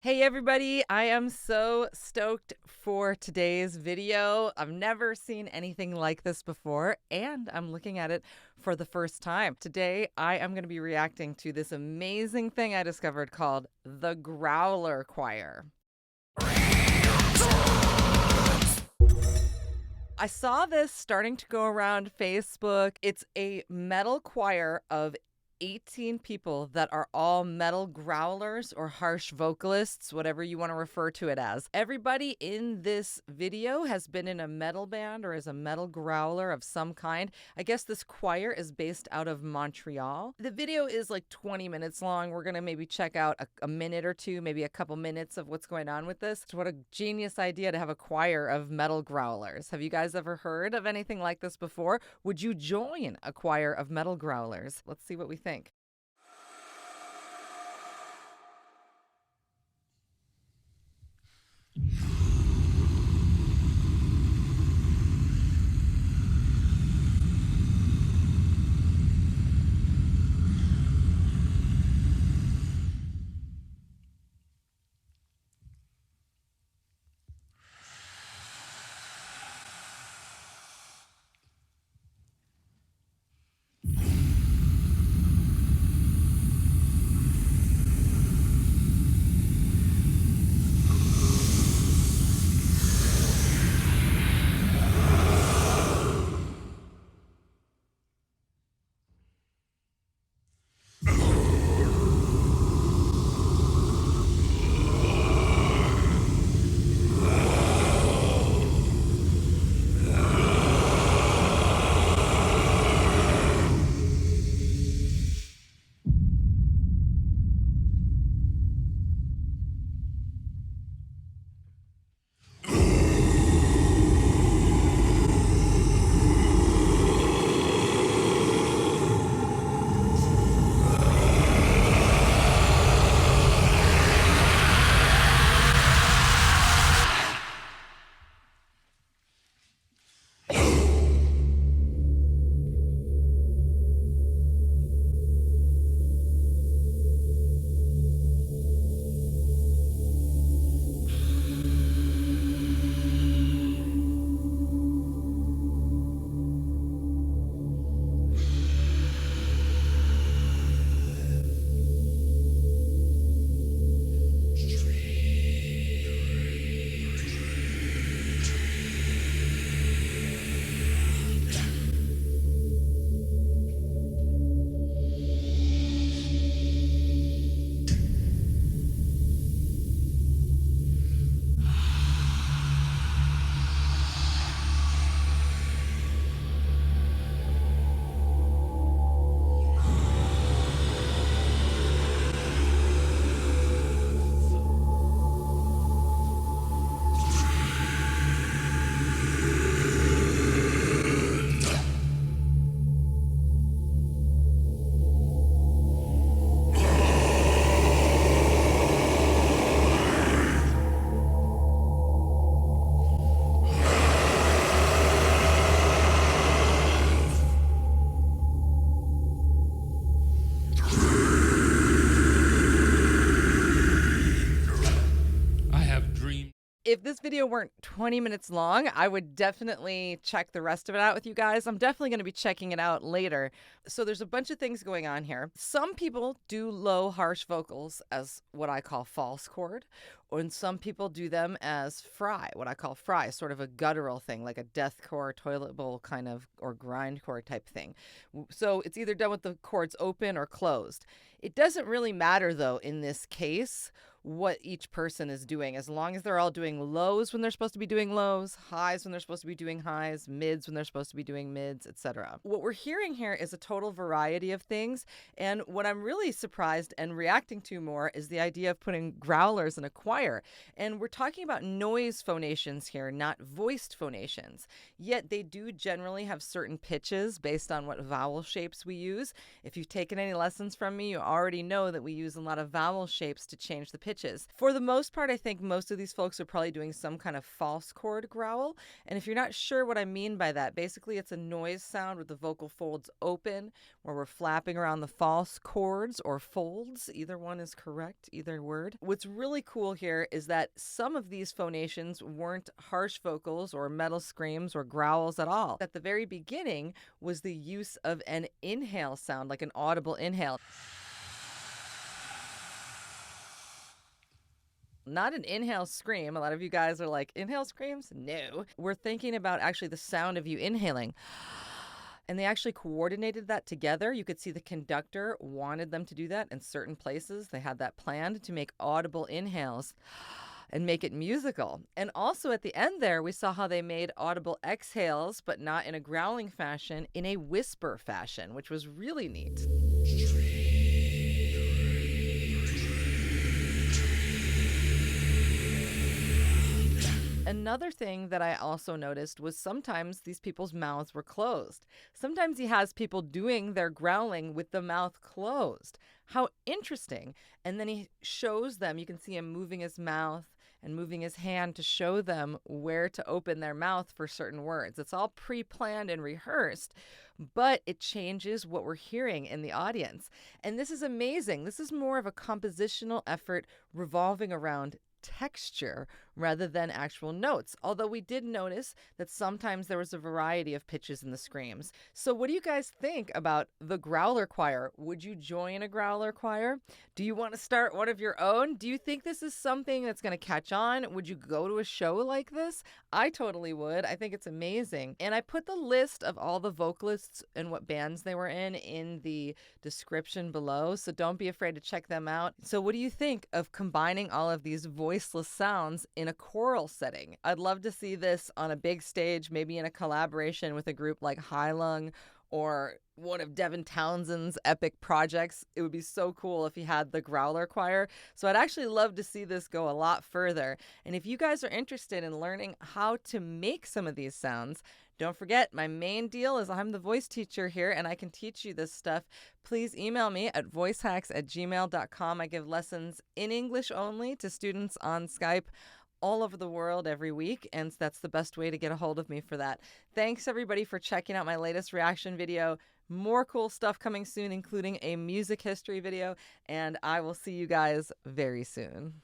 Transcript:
Hey everybody, I am so stoked for today's video. I've never seen anything like this before, and I'm looking at it for the first time. Today, I am going to be reacting to this amazing thing I discovered called the Growler Choir. I saw this starting to go around Facebook. It's a metal choir of 18 people that are all metal growlers or harsh vocalists, whatever you want to refer to it as. Everybody in this video has been in a metal band or is a metal growler of some kind. I guess this choir is based out of Montreal. The video is like 20 minutes long. We're going to maybe check out a minute or two, maybe a couple minutes of what's going on with this. What a genius idea to have a choir of metal growlers. Have you guys ever heard of anything like this before? Would you join a choir of metal growlers? Let's see what we think. If this video weren't 20 minutes long, I would definitely check the rest of it out with you guys. I'm definitely going to be checking it out later. So there's a bunch of things going on here. Some people do low, harsh vocals as what I call false chord, and some people do them as fry, what I call fry, sort of a guttural thing, like a deathcore, toilet bowl kind of, or grindcore type thing. So it's either done with the chords open or closed. It doesn't really matter, though, in this case, what each person is doing, as long as they're all doing lows when they're supposed to be doing lows, highs when they're supposed to be doing highs, mids when they're supposed to be doing mids, etc. What we're hearing here is a total variety of things, and what I'm really surprised and reacting to more is the idea of putting growlers in a choir choir. And we're talking about noise phonations here, not voiced phonations. Yet they do generally have certain pitches based on what vowel shapes we use. If you've taken any lessons from me, you already know that we use a lot of vowel shapes to change the pitches. For the most part, I think most of these folks are probably doing some kind of false chord growl. And if you're not sure what I mean by that, basically it's a noise sound with the vocal folds open, where we're flapping around the false chords or folds. Either one is correct, either word. What's really cool here is that some of these phonations weren't harsh vocals or metal screams or growls at all. At the very beginning was the use of an inhale sound, like an audible inhale. Not an inhale scream. A lot of you guys are like, inhale screams? No. We're thinking about actually the sound of you inhaling. And they actually coordinated that together. You could see the conductor wanted them to do that in certain places. They had that planned to make audible inhales and make it musical. And also at the end there, we saw how they made audible exhales, but not in a growling fashion, in a whisper fashion, which was really neat. Another thing that I also noticed was sometimes these people's mouths were closed. Sometimes he has people doing their growling with the mouth closed. How interesting. And then he shows them, you can see him moving his mouth and moving his hand to show them where to open their mouth for certain words. It's all pre-planned and rehearsed, but it changes what we're hearing in the audience. And this is amazing. This is more of a compositional effort revolving around texture rather than actual notes, although we did notice that sometimes there was a variety of pitches in the screams. So what do you guys think about the Growler Choir? Would you join a Growler Choir? Do you want to start one of your own? Do you think this is something that's going to catch on? Would you go to a show like this? I totally would. I think it's amazing. And I put the list of all the vocalists and what bands they were in the description below, so don't be afraid to check them out. So what do you think of combining all of these voiceless sounds in a choral setting? I'd love to see this on a big stage, maybe in a collaboration with a group like High Lung or one of Devin Townsend's epic projects. It would be so cool if he had the Growler Choir. So I'd actually love to see this go a lot further. And if you guys are interested in learning how to make some of these sounds, don't forget, my main deal is I'm the voice teacher here and I can teach you this stuff. Please email me at voicehacks@gmail.com. I give lessons in English only to students on Skype all over the world every week, and that's the best way to get a hold of me for that. Thanks everybody for checking out my latest reaction video. More cool stuff coming soon, including a music history video, and I will see you guys very soon.